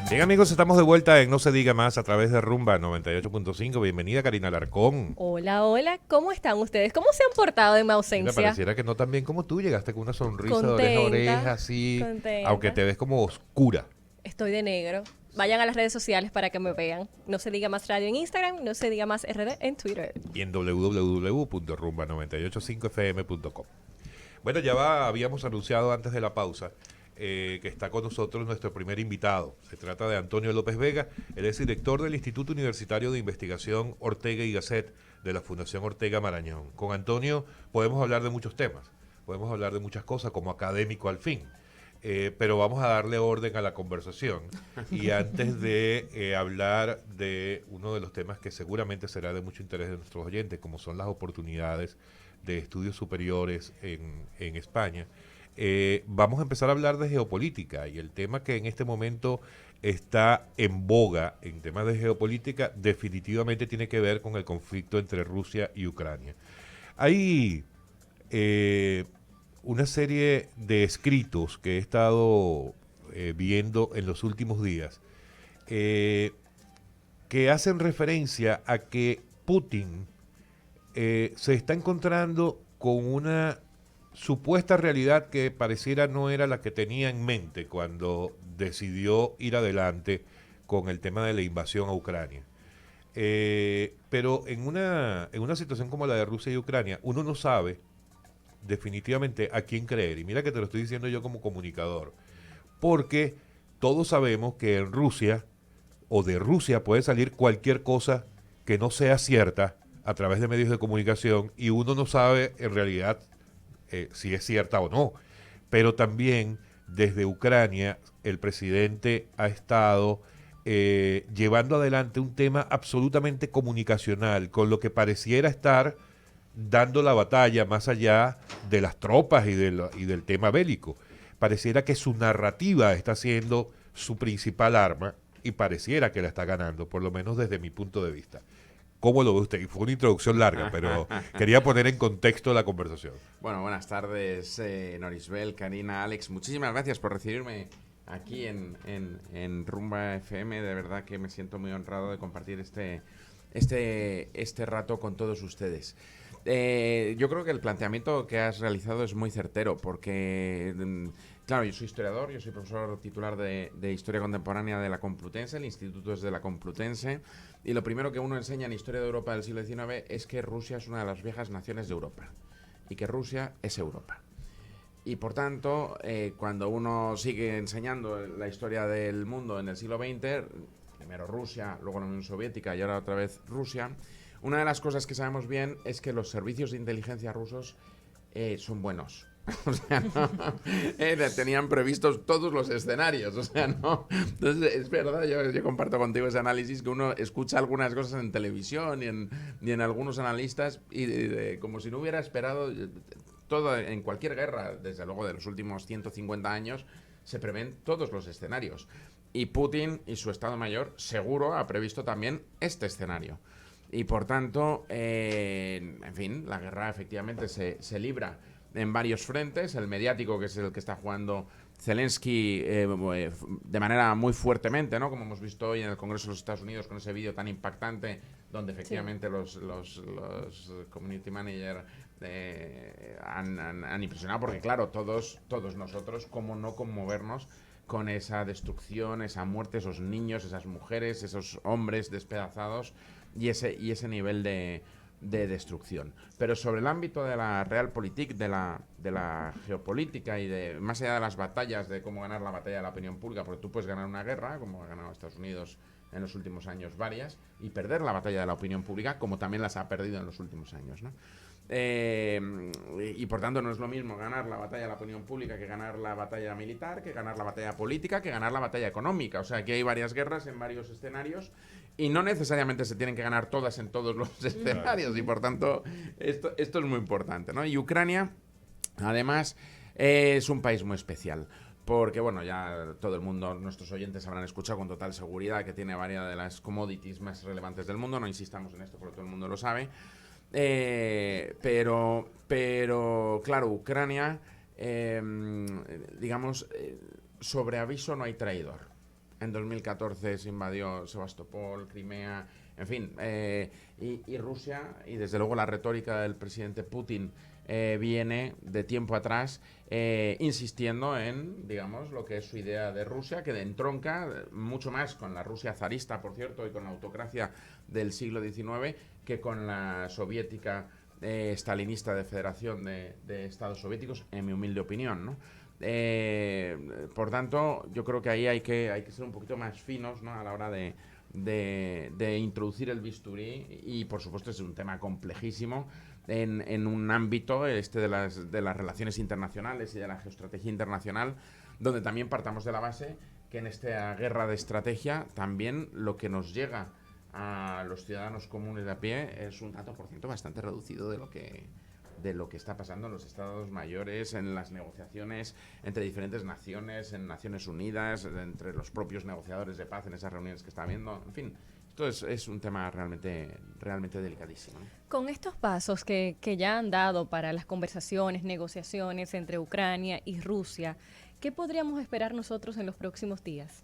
Bien, amigos, estamos de vuelta en No se diga más a través de Rumba 98.5. Bienvenida, Karina Alarcón. Hola, hola, ¿cómo están ustedes? ¿Cómo se han portado en mi Mira, ausencia? pareciera que no tan bien como tú. Llegaste con una sonrisa de oreja a oreja, Contenta, así, aunque contenta. te ves como oscura. Estoy de negro. Vayan a las redes sociales para que me vean. No se diga más radio en Instagram, no se diga más RD en Twitter. Y en www.rumba985fm.com. Bueno, habíamos anunciado antes de la pausa que está con nosotros nuestro primer invitado. Se trata de Antonio López Vega. Él es director del Instituto Universitario de Investigación Ortega y Gasset de la Fundación Ortega Marañón. Con Antonio podemos hablar de muchos temas, podemos hablar de muchas cosas como académico al fin. Pero vamos a darle orden a la conversación. Y antes de hablar de uno de los temas que seguramente será de mucho interés de nuestros oyentes, como son las oportunidades de estudios superiores en España, vamos a empezar a hablar de geopolítica. Y el tema que en este momento está en boga en temas de geopolítica definitivamente tiene que ver con el conflicto entre Rusia y Ucrania. Hay una serie de escritos que he estado viendo en los últimos días eh, que hacen referencia a que Putin se está encontrando con una supuesta realidad que pareciera no era la que tenía en mente cuando decidió ir adelante con el tema de la invasión a Ucrania. Pero en una situación como la de Rusia y Ucrania, uno no sabe definitivamente a quién creer. Y mira que te lo estoy diciendo yo como comunicador. Porque todos sabemos que en Rusia o de Rusia puede salir cualquier cosa que no sea cierta a través de medios de comunicación y uno no sabe en realidad si es cierta o no. Pero también desde Ucrania el presidente ha estado llevando adelante un tema absolutamente comunicacional, con lo que pareciera estar dando la batalla más allá de las tropas y del tema bélico. Pareciera que su narrativa está siendo su principal arma y pareciera que la está ganando, por lo menos desde mi punto de vista. ¿Cómo lo ve usted? Y fue una introducción larga, pero quería poner en contexto la conversación. Bueno, buenas tardes, Norisbel, Karina, Alex. Muchísimas gracias por recibirme aquí en Rumba FM. De verdad que me siento muy honrado de compartir este rato con todos ustedes. Yo creo que el planteamiento que has realizado es muy certero porque, claro, yo soy historiador, yo soy profesor titular de Historia Contemporánea de la Complutense, el instituto es de la Complutense, y lo primero que uno enseña en Historia de Europa del siglo XIX es que Rusia es una de las viejas naciones de Europa y que Rusia es Europa. Y por tanto, cuando uno sigue enseñando la historia del mundo en el siglo XX, primero Rusia, luego la Unión Soviética y ahora otra vez Rusia, una de las cosas que sabemos bien es que los servicios de inteligencia rusos son buenos. O sea, no, tenían previstos todos los escenarios. O sea, no. Entonces, es verdad, yo comparto contigo ese análisis que uno escucha algunas cosas en televisión y en algunos analistas y como si no hubiera esperado todo en cualquier guerra, desde luego de los últimos 150 años, se prevén todos los escenarios. Y Putin y su Estado Mayor seguro ha previsto también este escenario. Y por tanto, en fin, la guerra efectivamente se libra en varios frentes. El mediático, que es el que está jugando Zelensky de manera muy fuertemente, ¿no? Como hemos visto hoy en el Congreso de los Estados Unidos con ese vídeo tan impactante donde efectivamente sí, los community managers han impresionado, porque claro, todos nosotros, cómo no conmovernos con esa destrucción, esa muerte, esos niños, esas mujeres, esos hombres despedazados y ese nivel de destrucción. Pero sobre el ámbito de la realpolitik, de la geopolítica y de más allá de las batallas, de cómo ganar la batalla de la opinión pública, porque tú puedes ganar una guerra, como ha ganado Estados Unidos en los últimos años varias, y perder la batalla de la opinión pública, como también las ha perdido en los últimos años, ¿no? Y por tanto no es lo mismo ganar la batalla de la opinión pública que ganar la batalla militar, que ganar la batalla política, que ganar la batalla económica. O sea, que hay varias guerras en varios escenarios y no necesariamente se tienen que ganar todas en todos los escenarios, y por tanto esto es muy importante, ¿no? Y Ucrania, además, es un país muy especial. Porque, bueno, ya todo el mundo, nuestros oyentes habrán escuchado con total seguridad que tiene varias de las commodities más relevantes del mundo. No insistamos en esto porque todo el mundo lo sabe. Pero claro, Ucrania, digamos, sobre aviso no hay traidor. En 2014 se invadió Sebastopol, Crimea, en fin, y Rusia, y desde luego la retórica del presidente Putin viene de tiempo atrás insistiendo en, digamos, lo que es su idea de Rusia, que entronca mucho más con la Rusia zarista, por cierto, y con la autocracia del siglo XIX, que con la soviética stalinista de Federación de Estados Soviéticos, en mi humilde opinión, ¿no? Por tanto, yo creo que ahí hay que ser un poquito más finos, ¿no? A la hora de introducir el bisturí, y por supuesto es un tema complejísimo en un ámbito de las relaciones internacionales y de la geoestrategia internacional, donde también partamos de la base que en esta guerra de estrategia también lo que nos llega a los ciudadanos comunes de a pie es un dato por ciento bastante reducido de lo que está pasando en los estados mayores, en las negociaciones entre diferentes naciones, en Naciones Unidas, entre los propios negociadores de paz en esas reuniones que está habiendo. En fin, esto es un tema realmente delicadísimo, ¿no? Con estos pasos que ya han dado para las conversaciones, negociaciones entre Ucrania y Rusia, ¿qué podríamos esperar nosotros en los próximos días?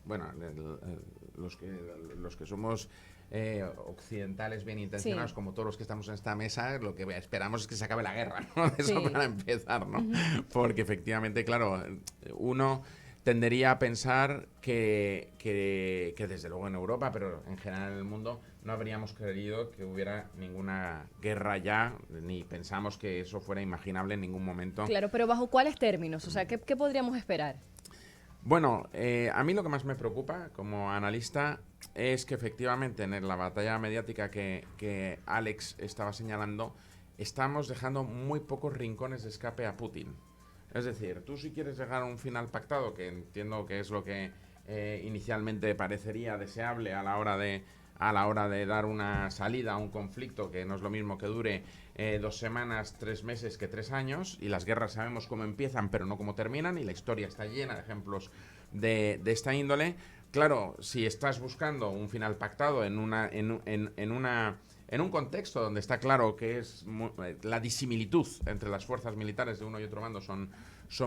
Bueno, los que somos occidentales bien intencionados, Sí. como todos los que estamos en esta mesa, lo que esperamos es que se acabe la guerra, ¿no? Eso Sí. para empezar, ¿no? Porque efectivamente, claro, uno tendería a pensar que desde luego en Europa, pero en general en el mundo, no habríamos querido que hubiera ninguna guerra ya, ni pensamos que eso fuera imaginable en ningún momento. Claro, pero ¿bajo cuáles términos? O sea, ¿qué podríamos esperar? Bueno, a mí lo que más me preocupa como analista es que efectivamente en la batalla mediática que Alex estaba señalando, estamos dejando muy pocos rincones de escape a Putin. Es decir, tú si quieres llegar a un final pactado, que entiendo que es lo que inicialmente parecería deseable a la hora de dar una salida a un conflicto, que no es lo mismo que dure 2 semanas, 3 meses que 3 años, y las guerras sabemos cómo empiezan pero no cómo terminan, y la historia está llena de ejemplos de esta índole. Claro, si estás buscando un final pactado en un contexto donde está claro que la disimilitud entre las fuerzas militares de uno y otro bando son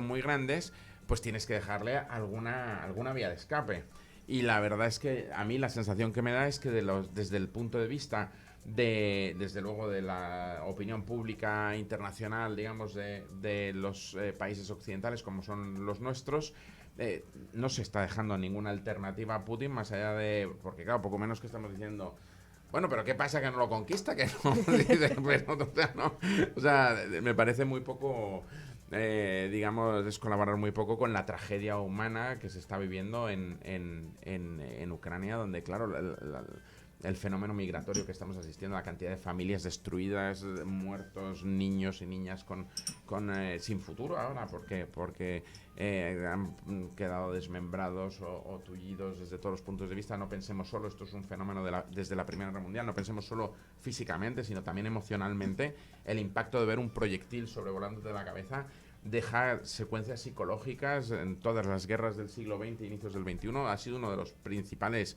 muy grandes, pues tienes que dejarle alguna vía de escape. Y la verdad es que a mí la sensación que me da es que desde el punto de vista desde luego de la opinión pública internacional, digamos, de los países occidentales como son los nuestros, no se está dejando ninguna alternativa a Putin más allá porque claro, poco menos que estamos diciendo, bueno, pero ¿qué pasa que no lo conquista? Que no, o sea, me parece muy poco, digamos, es colaborar muy poco con la tragedia humana que se está viviendo en Ucrania, donde, claro, el fenómeno migratorio que estamos asistiendo, la cantidad de familias destruidas, muertos, niños y niñas sin futuro ahora, porque han quedado desmembrados o tullidos desde todos los puntos de vista. No pensemos solo, esto es un fenómeno desde la Primera Guerra Mundial, no pensemos solo físicamente, sino también emocionalmente. El impacto de ver un proyectil sobrevolándote la cabeza deja secuencias psicológicas en todas las guerras del siglo XX e inicios del XXI. Ha sido uno de los principales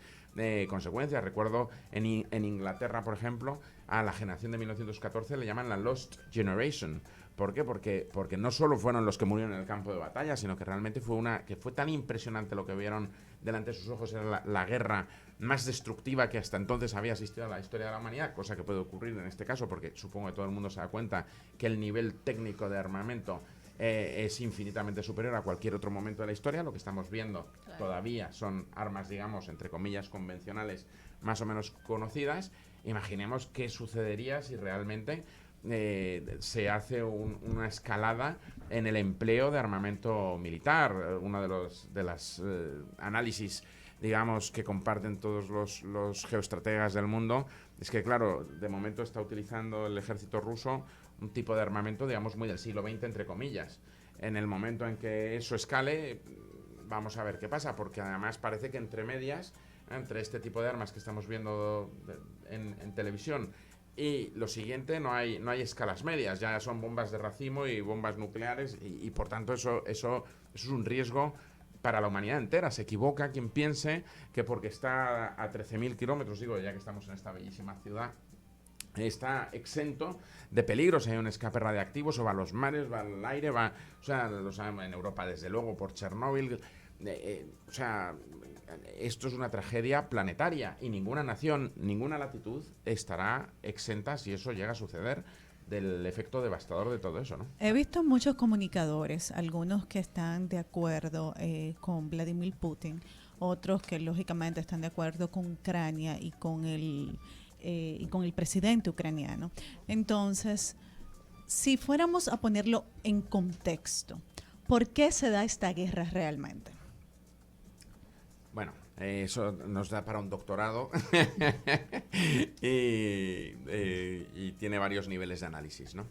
consecuencias. Recuerdo en Inglaterra, por ejemplo, a la generación de 1914 le llaman la Lost Generation. ¿Por qué? Porque no solo fueron los que murieron en el campo de batalla, sino que realmente fue tan impresionante lo que vieron delante de sus ojos. Era la guerra más destructiva que hasta entonces había asistido a la historia de la humanidad, cosa que puede ocurrir en este caso, porque supongo que todo el mundo se da cuenta que el nivel técnico de armamento es infinitamente superior a cualquier otro momento de la historia. Lo que estamos viendo todavía son armas, digamos, entre comillas, convencionales, más o menos conocidas. Imaginemos qué sucedería si realmente se hace una escalada en el empleo de armamento militar. Uno de los análisis, digamos, que comparten todos los geoestrategas del mundo es que, claro, de momento está utilizando el ejército ruso un tipo de armamento, digamos, muy del siglo XX, entre comillas. En el momento en que eso escale, vamos a ver qué pasa, porque además parece que entre medias, entre este tipo de armas que estamos viendo en televisión y lo siguiente, no hay escalas medias, ya son bombas de racimo y bombas nucleares, y por tanto eso es un riesgo para la humanidad entera. Se equivoca quien piense que porque está a 13.000 kilómetros, digo, ya que estamos en esta bellísima ciudad, está exento de peligros. Hay un escape radiactivo, eso va a los mares, va al aire, lo saben en Europa desde luego por Chernóbil. O sea, esto es una tragedia planetaria y ninguna nación, ninguna latitud estará exenta, si eso llega a suceder, del efecto devastador de todo eso, ¿no? He visto muchos comunicadores, algunos que están de acuerdo con Vladimir Putin, otros que lógicamente están de acuerdo con Ucrania y con el presidente ucraniano. Entonces, si fuéramos a ponerlo en contexto, ¿por qué se da esta guerra realmente? Bueno, eso nos da para un doctorado y tiene varios niveles de análisis, ¿no?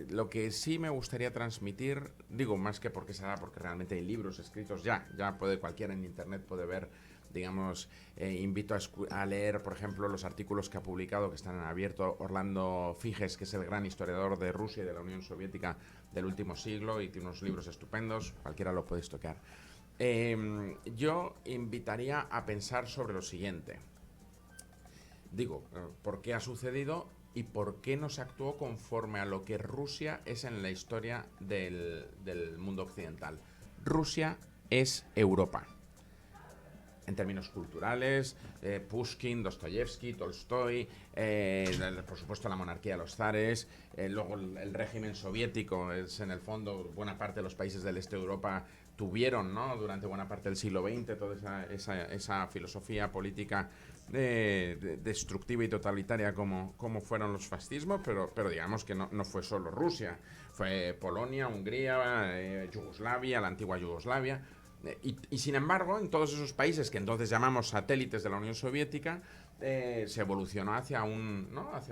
Lo que sí me gustaría transmitir, digo más que porque se da, porque realmente hay libros escritos ya puede cualquiera en internet puede ver, digamos, invito a leer, por ejemplo, los artículos que ha publicado, que están en abierto, Orlando Figes, que es el gran historiador de Rusia y de la Unión Soviética del último siglo, y tiene unos libros estupendos, cualquiera lo puede toquear. Yo invitaría a pensar sobre lo siguiente. Digo, ¿por qué ha sucedido y por qué no se actuó conforme a lo que Rusia es en la historia del mundo occidental? Rusia es Europa. En términos culturales, Pushkin, Dostoyevsky, Tolstoy, por supuesto la monarquía de los zares, luego el régimen soviético, es en el fondo buena parte de los países del este de Europa tuvieron, ¿no?, durante buena parte del siglo XX toda esa filosofía política destructiva y totalitaria como fueron los fascismos, pero digamos que no fue solo Rusia, fue Polonia, Hungría, Yugoslavia, la antigua Yugoslavia. Y sin embargo, en todos esos países que entonces llamamos satélites de la Unión Soviética, se evolucionó hacia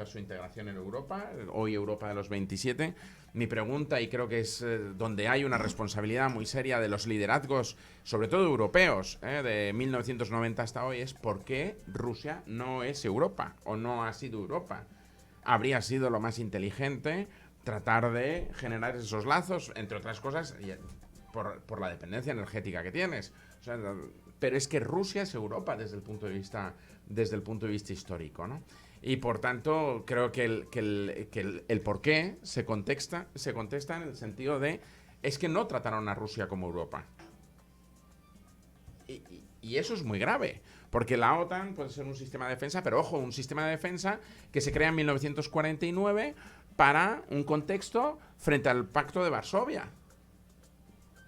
su integración en Europa, hoy Europa de los 27. Mi pregunta, y creo que es donde hay una responsabilidad muy seria de los liderazgos, sobre todo europeos, de 1990 hasta hoy, es ¿por qué Rusia no es Europa o no ha sido Europa? Habría sido lo más inteligente tratar de generar esos lazos, entre otras cosas, por la dependencia energética que tienes. O sea, pero es que Rusia es Europa desde el punto de vista histórico, ¿no? Y por tanto, creo que el por qué se contesta en el sentido de es que no trataron a Rusia como Europa. Y eso es muy grave, porque la OTAN puede ser un sistema de defensa, pero ojo, un sistema de defensa que se crea en 1949 para un contexto frente al Pacto de Varsovia.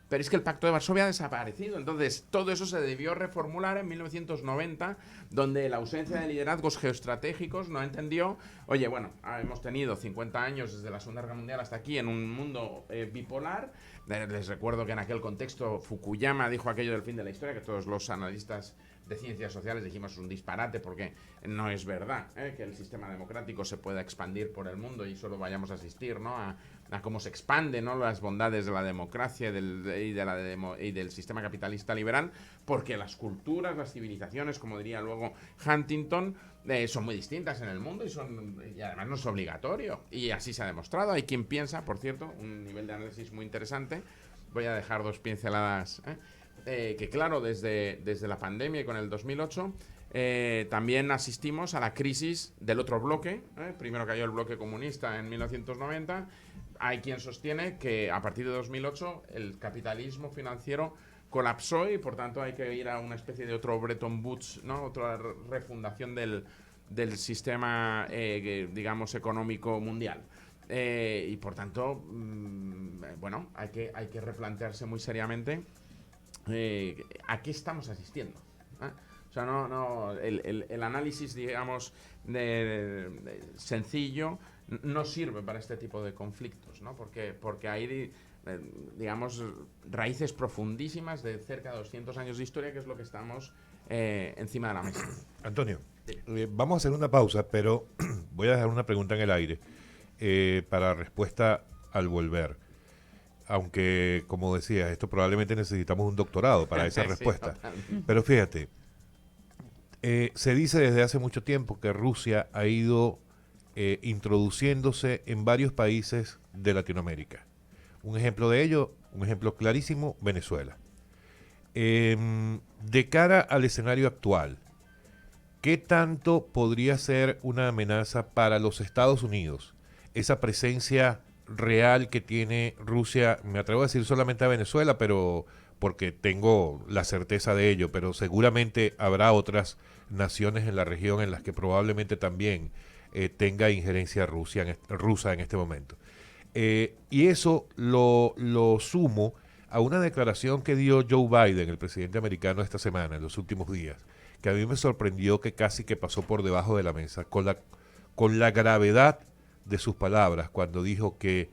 Pero es que el Pacto de Varsovia ha desaparecido. Entonces, todo eso se debió reformular en 1990, donde la ausencia de liderazgos geoestratégicos no entendió, oye, bueno, hemos tenido 50 años desde la Segunda Guerra Mundial hasta aquí en un mundo bipolar. Les recuerdo que en aquel contexto Fukuyama dijo aquello del fin de la historia, que todos los analistas de ciencias sociales dijimos es un disparate, porque no es verdad que el sistema democrático se pueda expandir por el mundo y solo vayamos a asistir, ¿no?, a cómo se expanden, ¿no?, las bondades de la democracia y del sistema capitalista liberal, porque las culturas, las civilizaciones, como diría luego Huntington, son muy distintas en el mundo y además no es obligatorio. Y así se ha demostrado. Hay quien piensa, por cierto, un nivel de análisis muy interesante. Voy a dejar dos pinceladas, que claro, desde la pandemia y con el 2008... también asistimos a la crisis del otro bloque. Primero cayó el bloque comunista en 1990. Hay quien sostiene que a partir de 2008 el capitalismo financiero colapsó y por tanto hay que ir a una especie de otro Bretton Woods, ¿no?, otra refundación del sistema, digamos, económico mundial. Y por tanto, bueno, hay que replantearse muy seriamente a qué estamos asistiendo. O sea, el análisis, digamos, sencillo no sirve para este tipo de conflictos, ¿no? Porque hay, digamos, raíces profundísimas de cerca de 200 años de historia, que es lo que estamos encima de la mesa. Antonio, vamos a hacer una pausa, pero voy a dejar una pregunta en el aire para respuesta al volver. Aunque, como decía, esto probablemente necesitamos un doctorado para esa respuesta. Sí, pero fíjate, se dice desde hace mucho tiempo que Rusia ha ido introduciéndose en varios países de Latinoamérica. Un ejemplo de ello, un ejemplo clarísimo, Venezuela. De cara al escenario actual, ¿qué tanto podría ser una amenaza para los Estados Unidos esa presencia real que tiene Rusia, me atrevo a decir solamente a Venezuela, pero porque tengo la certeza de ello, pero seguramente habrá otras naciones en la región en las que probablemente también tenga injerencia rusa en este momento. Y eso lo sumo a una declaración que dio Joe Biden, el presidente americano, esta semana, en los últimos días, que a mí me sorprendió que casi que pasó por debajo de la mesa, con la gravedad de sus palabras, cuando dijo que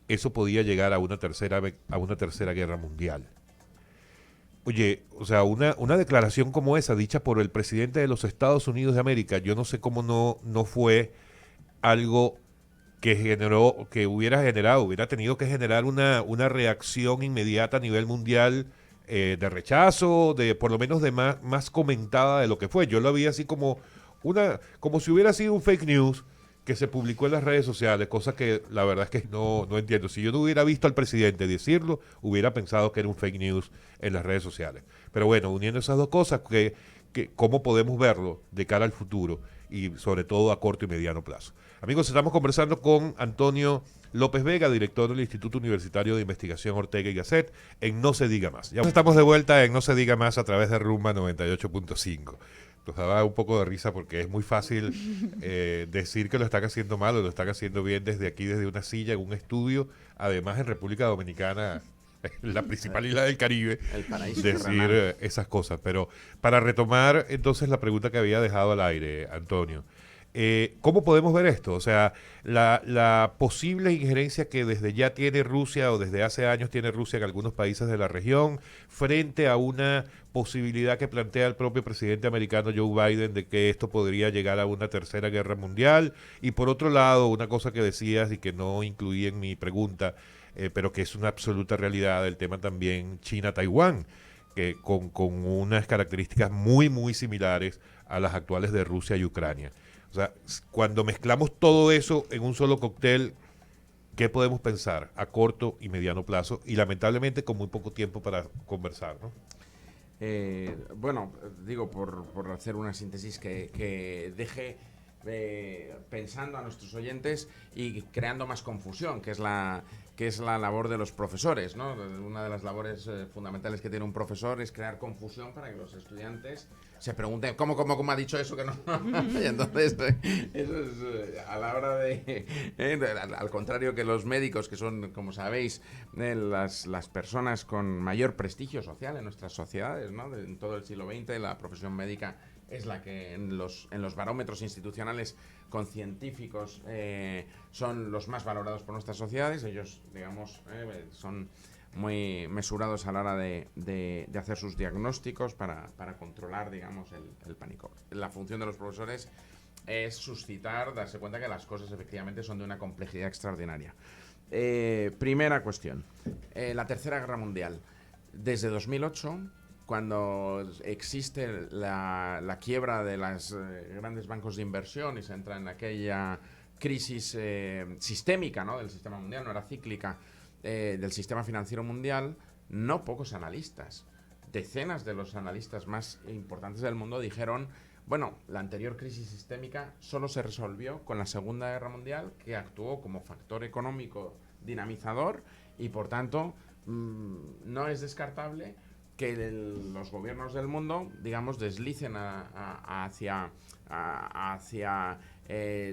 eso podía llegar a una tercera guerra mundial. Oye, o sea, una declaración como esa, dicha por el presidente de los Estados Unidos de América, yo no sé cómo no fue algo que hubiera tenido que generar una reacción inmediata a nivel mundial, de rechazo, de por lo menos de más comentada de lo que fue. Yo lo vi así como si hubiera sido un fake news que se publicó en las redes sociales, cosa que la verdad es que no entiendo. Si yo no hubiera visto al presidente decirlo, hubiera pensado que era un fake news en las redes sociales. Pero bueno, uniendo esas dos cosas, ¿cómo podemos verlo de cara al futuro y sobre todo a corto y mediano plazo? Amigos, estamos conversando con Antonio López Vega, director del Instituto Universitario de Investigación Ortega y Gasset, en No Se Diga Más. Ya estamos de vuelta en No Se Diga Más a través de Rumba 98.5. Nos daba un poco de risa porque es muy fácil decir que lo están haciendo mal o lo están haciendo bien desde aquí, desde una silla, en un estudio, además en República Dominicana, la principal isla del Caribe, El paraíso decir terrenal. esas cosas. Pero para retomar entonces la pregunta que había dejado al aire, Antonio, ¿cómo podemos ver esto? O sea, la posible injerencia que desde ya tiene Rusia o desde hace años tiene Rusia en algunos países de la región frente a una posibilidad que plantea el propio presidente americano Joe Biden de que esto podría llegar a una tercera guerra mundial. Y por otro lado, una cosa que decías y que no incluí en mi pregunta, pero que es una absoluta realidad, el tema también China-Taiwán, que con unas características muy similares a las actuales de Rusia y Ucrania. O sea, cuando mezclamos todo eso en un solo cóctel, ¿qué podemos pensar a corto y mediano plazo? Y lamentablemente con muy poco tiempo para conversar, ¿no? Bueno, digo, por hacer una síntesis que deje pensando a nuestros oyentes y creando más confusión, que es la labor de los profesores, ¿no? Una de las labores fundamentales que tiene un profesor es crear confusión para que los estudiantes se pregunten ¿cómo ha dicho eso que no? Y entonces eso es a la hora al contrario que los médicos, que son, como sabéis, las personas con mayor prestigio social en nuestras sociedades, ¿no? En todo el siglo XX la profesión médica es la que en los barómetros institucionales con científicos son los más valorados por nuestras sociedades. Ellos, digamos, son muy mesurados a la hora de hacer sus diagnósticos para controlar, digamos, el pánico. La función de los profesores es suscitar, darse cuenta que las cosas efectivamente son de una complejidad extraordinaria. Primera cuestión, la Tercera Guerra Mundial. Desde 2008, cuando existe la quiebra de los grandes bancos de inversión y se entra en aquella crisis sistémica, ¿no?, del sistema mundial, no era cíclica, del sistema financiero mundial, no pocos analistas, decenas de los analistas más importantes del mundo dijeron, bueno, la anterior crisis sistémica solo se resolvió con la Segunda Guerra Mundial, que actuó como factor económico dinamizador y, por tanto, no es descartable que los gobiernos del mundo, digamos, deslicen hacia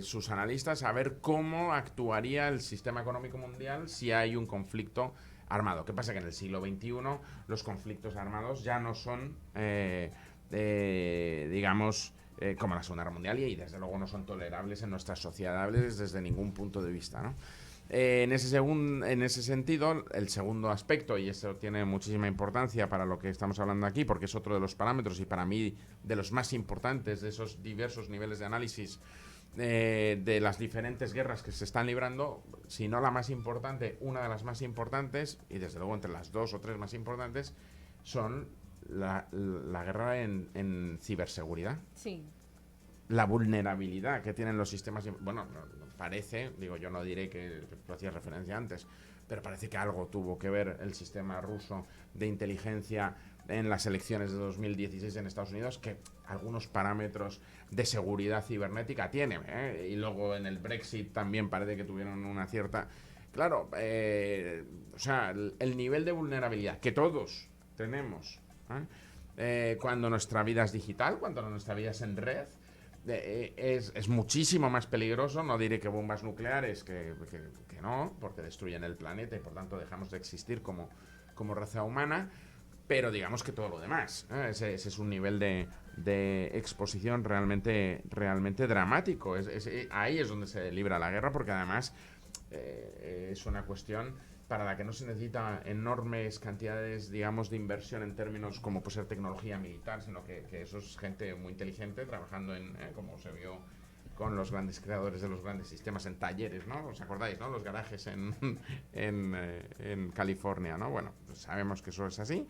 sus analistas a ver cómo actuaría el sistema económico mundial si hay un conflicto armado. ¿Qué pasa? Que en el siglo XXI los conflictos armados ya no son, digamos, como la Segunda Guerra Mundial y desde luego no son tolerables en nuestras sociedades desde ningún punto de vista, ¿no? En ese sentido, el segundo aspecto, y eso tiene muchísima importancia para lo que estamos hablando aquí, porque es otro de los parámetros y para mí de los más importantes de esos diversos niveles de análisis de las diferentes guerras que se están librando, si no la más importante, una de las más importantes, y desde luego entre las dos o tres más importantes, son la guerra en ciberseguridad. Sí. La vulnerabilidad que tienen los sistemas, bueno, parece, digo, yo no diré que tú hacías referencia antes, pero parece que algo tuvo que ver el sistema ruso de inteligencia en las elecciones de 2016 en Estados Unidos, que algunos parámetros de seguridad cibernética tiene, y luego en el Brexit también parece que tuvieron una cierta... Claro, o sea, el nivel de vulnerabilidad que todos tenemos cuando nuestra vida es digital, cuando nuestra vida es en red, es muchísimo más peligroso. No diré que bombas nucleares, que no, porque destruyen el planeta y por tanto dejamos de existir como raza humana, pero digamos que todo lo demás, ese es un nivel de exposición realmente dramático. Ahí es donde se libra la guerra, porque además es una cuestión para la que no se necesita enormes cantidades, digamos, de inversión en términos como puede ser tecnología militar, sino que eso es gente muy inteligente trabajando en, como se vio con los grandes creadores de los grandes sistemas en talleres, ¿no? ¿Os acordáis, no? Los garajes en California, ¿no? Bueno, pues sabemos que eso es así.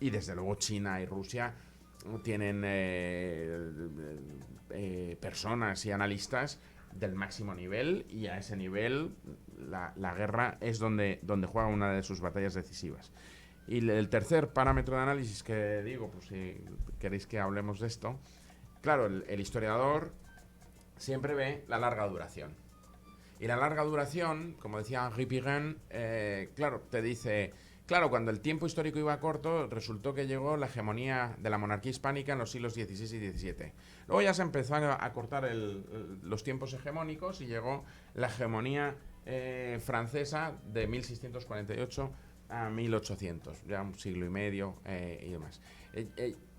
Y desde luego China y Rusia tienen personas y analistas del máximo nivel, y a ese nivel la guerra es donde juega una de sus batallas decisivas. Y el tercer parámetro de análisis que digo, pues si queréis que hablemos de esto, claro, el historiador siempre ve la larga duración. Y la larga duración, como decía Henri Pirenne, claro, te dice... Claro, cuando el tiempo histórico iba corto, resultó que llegó la hegemonía de la monarquía hispánica en los siglos XVI y XVII. Luego ya se empezó a cortar los tiempos hegemónicos y llegó la hegemonía francesa de 1648 a 1800, ya un siglo y medio y demás.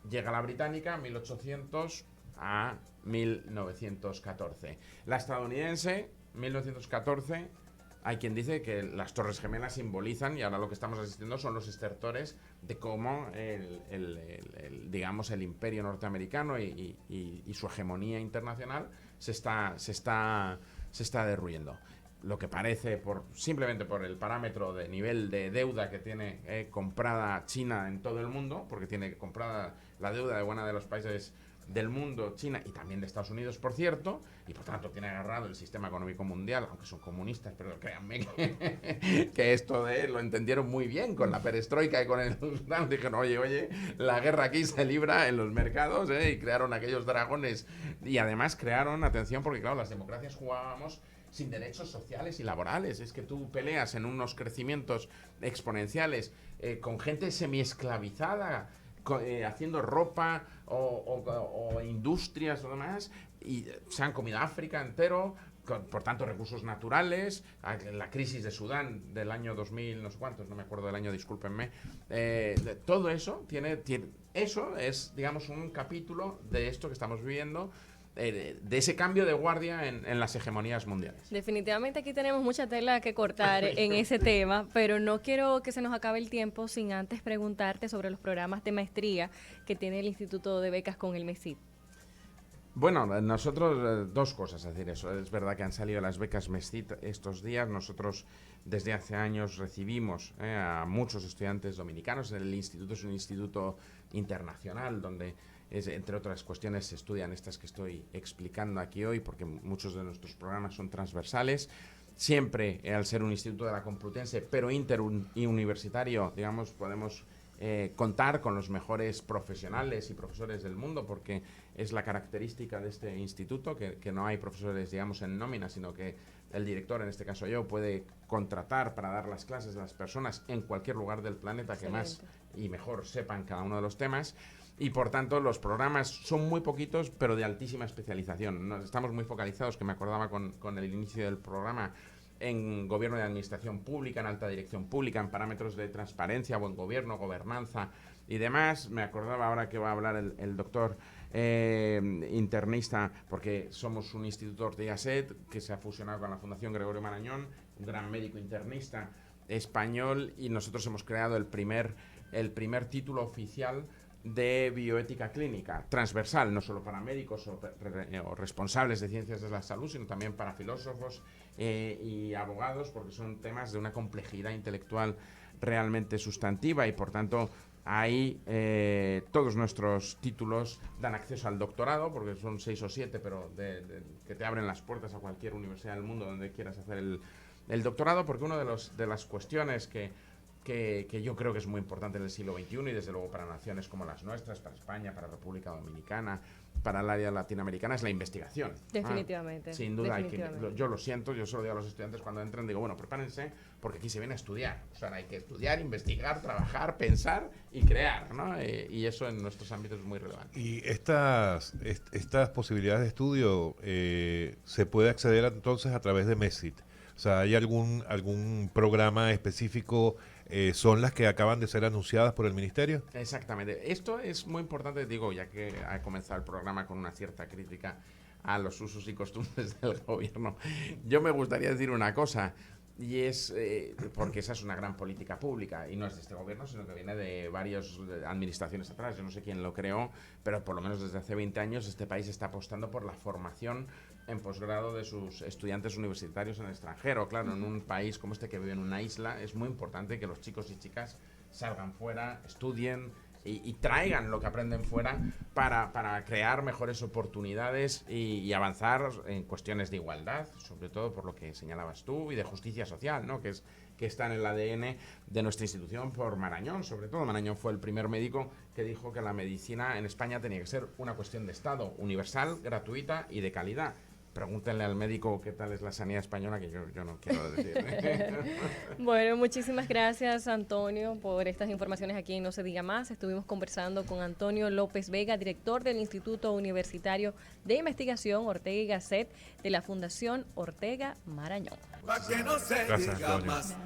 Llega la británica, 1800 a 1914. La estadounidense, 1914... Hay quien dice que las Torres Gemelas simbolizan, y ahora lo que estamos asistiendo son los estertores de cómo digamos, el imperio norteamericano y su hegemonía internacional se está derruyendo. Lo que parece, simplemente por el parámetro de nivel de deuda que tiene comprada China en todo el mundo, porque tiene comprada la deuda de buena de los países del mundo, China y también de Estados Unidos, por cierto, y por tanto tiene agarrado el sistema económico mundial, aunque son comunistas, pero créanme que esto lo entendieron muy bien con la perestroika y con el... Dijeron, oye, la guerra aquí se libra en los mercados, y crearon aquellos dragones, y además crearon, atención, porque claro, las democracias jugábamos sin derechos sociales y laborales. Es que tú peleas en unos crecimientos exponenciales con gente semiesclavizada, haciendo ropa o industrias o demás, y se han comido África entero, por tanto recursos naturales, la crisis de Sudán del año 2000, no sé cuántos, no me acuerdo del año, discúlpenme, todo eso eso es, digamos, un capítulo de esto que estamos viviendo, de ese cambio de guardia en las hegemonías mundiales. Definitivamente aquí tenemos mucha tela que cortar en ese tema, pero no quiero que se nos acabe el tiempo sin antes preguntarte sobre los programas de maestría que tiene el Instituto de Becas con el MESID. Bueno, nosotros dos cosas a decir eso. Es verdad que han salido las becas MESID estos días. Nosotros desde hace años recibimos a muchos estudiantes dominicanos. El instituto es un instituto internacional donde entre otras cuestiones se estudian estas que estoy explicando aquí hoy, porque muchos de nuestros programas son transversales. Siempre, al ser un instituto de la Complutense, pero interuniversitario, digamos, podemos contar con los mejores profesionales y profesores del mundo, porque es la característica de este instituto, que no hay profesores, digamos, en nómina, sino que el director, en este caso yo, puede contratar para dar las clases a las personas en cualquier lugar del planeta. Excelente. Que más y mejor sepan cada uno de los temas. Y por tanto los programas son muy poquitos, pero de altísima especialización. Estamos muy focalizados, que me acordaba con el inicio del programa, en gobierno y administración pública, en alta dirección pública, en parámetros de transparencia, buen gobierno, gobernanza y demás. Me acordaba ahora que va a hablar el doctor internista, porque somos un instituto Ortega Set que se ha fusionado con la Fundación Gregorio Marañón, un gran médico internista español, y nosotros hemos creado el primer título oficial de bioética clínica, transversal, no solo para médicos o responsables de ciencias de la salud, sino también para filósofos y abogados, porque son temas de una complejidad intelectual realmente sustantiva, y por tanto ahí todos nuestros títulos dan acceso al doctorado, porque son 6 o 7, pero que te abren las puertas a cualquier universidad del mundo donde quieras hacer el doctorado, porque una de las cuestiones que que yo creo que es muy importante en el siglo XXI y desde luego para naciones como las nuestras, para España, para República Dominicana, para el área latinoamericana, es la investigación. Definitivamente. Sin duda, definitivamente. yo lo siento, yo solo digo a los estudiantes cuando entran, digo, bueno, prepárense porque aquí se viene a estudiar. O sea, hay que estudiar, investigar, trabajar, pensar y crear, ¿no? Y eso en nuestros ámbitos es muy relevante. Y estas posibilidades de estudio se puede acceder entonces a través de MESIT. O sea, ¿hay algún programa específico? ¿Son las que acaban de ser anunciadas por el Ministerio? Exactamente. Esto es muy importante, digo, ya que ha comenzado el programa con una cierta crítica a los usos y costumbres del gobierno. Yo me gustaría decir una cosa, y es porque esa es una gran política pública, y no es de este gobierno, sino que viene de varias administraciones atrás. Yo no sé quién lo creó, pero por lo menos desde hace 20 años este país está apostando por la formación en posgrado de sus estudiantes universitarios en el extranjero. Claro, en un país como este que vive en una isla, es muy importante que los chicos y chicas salgan fuera, estudien y traigan lo que aprenden fuera para crear mejores oportunidades y avanzar en cuestiones de igualdad, sobre todo por lo que señalabas tú, y de justicia social, ¿no? que está en el ADN de nuestra institución por Marañón. Sobre todo Marañón fue el primer médico que dijo que la medicina en España tenía que ser una cuestión de Estado, universal, gratuita y de calidad. Pregúntenle al médico qué tal es la sanidad española, que yo no quiero decir. Bueno, muchísimas gracias, Antonio, por estas informaciones aquí en No Se Diga Más. Estuvimos conversando con Antonio López Vega, director del Instituto Universitario de Investigación Ortega y Gasset de la Fundación Ortega Marañón. Gracias, Antonio. Gracias.